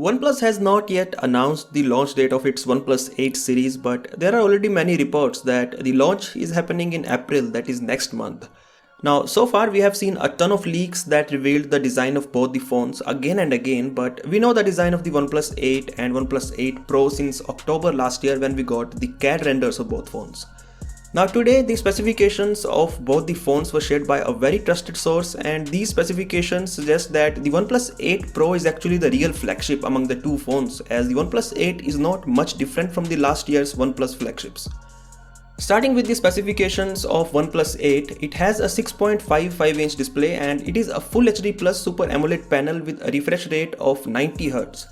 OnePlus has not yet announced the launch date of its OnePlus 8 series, but there are already many reports that the launch is happening in April, that is next month. Now, so far we have seen a ton of leaks that revealed the design of both the phones again and again, but we know the design of the OnePlus 8 and OnePlus 8 Pro since October last year when we got the CAD renders of both phones. Now today, the specifications of both the phones were shared by a very trusted source, and these specifications suggest that the OnePlus 8 Pro is actually the real flagship among the two phones, as the OnePlus 8 is not much different from the last year's OnePlus flagships. Starting with the specifications of OnePlus 8, it has a 6.55-inch display and it is a Full HD Plus Super AMOLED panel with a refresh rate of 90 Hz.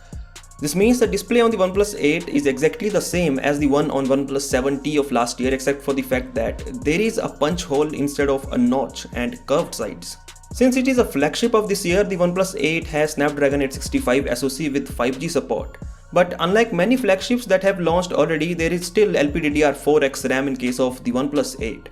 This means the display on the OnePlus 8 is exactly the same as the one on OnePlus 7T of last year, except for the fact that there is a punch hole instead of a notch and curved sides. Since it is a flagship of this year, the OnePlus 8 has Snapdragon 865 SoC with 5G support. But unlike many flagships that have launched already, there is still LPDDR4X RAM in case of the OnePlus 8.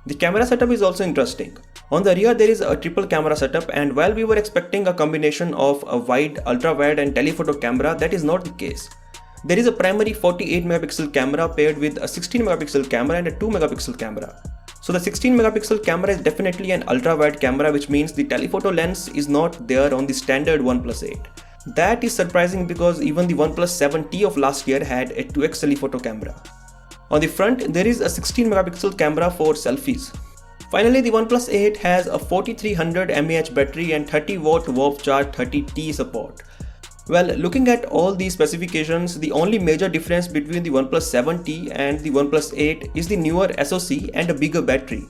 The camera setup is also interesting. On the rear there is a triple camera setup, and while we were expecting a combination of a wide, ultra-wide and telephoto camera, that is not the case. There is a primary 48 megapixel camera paired with a 16 megapixel camera and a 2 megapixel camera. So the 16 megapixel camera is definitely an ultra-wide camera, which means the telephoto lens is not there on the standard OnePlus 8. That is surprising because even the OnePlus 7T of last year had a 2x telephoto camera. On the front, there is a 16 megapixel camera for selfies. Finally, the OnePlus 8 has a 4300 mAh battery and 30 watt warp charge 30T support. Well, looking at all these specifications, the only major difference between the OnePlus 7T and the OnePlus 8 is the newer SoC and a bigger battery.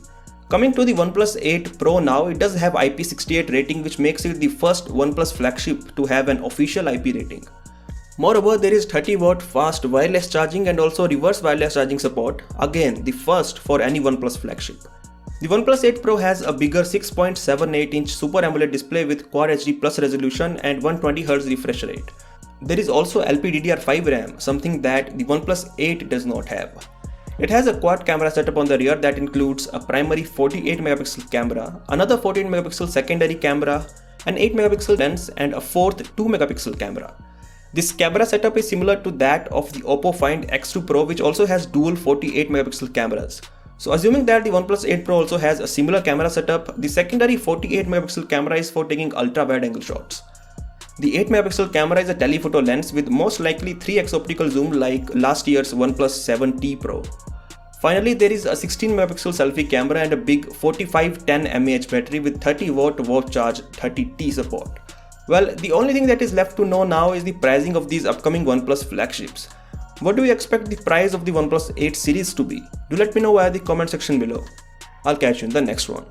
Coming to the OnePlus 8 Pro now, it does have IP68 rating, which makes it the first OnePlus flagship to have an official IP rating. Moreover, there is 30 watt fast wireless charging and also reverse wireless charging support, again the first for any OnePlus flagship. The OnePlus 8 Pro has a bigger 6.78-inch Super AMOLED display with Quad HD Plus resolution and 120Hz refresh rate. There is also LPDDR4X RAM, something that the OnePlus 8 does not have. It has a quad camera setup on the rear that includes a primary 48 megapixel camera, another 14 megapixel secondary camera, an 8 megapixel lens and a fourth 2 megapixel camera. This camera setup is similar to that of the Oppo Find X2 Pro, which also has dual 48 megapixel cameras. So assuming that the OnePlus 8 Pro also has a similar camera setup, the secondary 48 megapixel camera is for taking ultra wide angle shots. The 8 megapixel camera is a telephoto lens with most likely 3x optical zoom like last year's OnePlus 7T Pro. Finally, there is a 16 megapixel selfie camera and a big 4510 mAh battery with 30 watt warp charge 30T support. Well, the only thing that is left to know now is the pricing of these upcoming OnePlus flagships. What do you expect the price of the OnePlus 8 series to be? Do let me know via the comment section below. I'll catch you in the next one.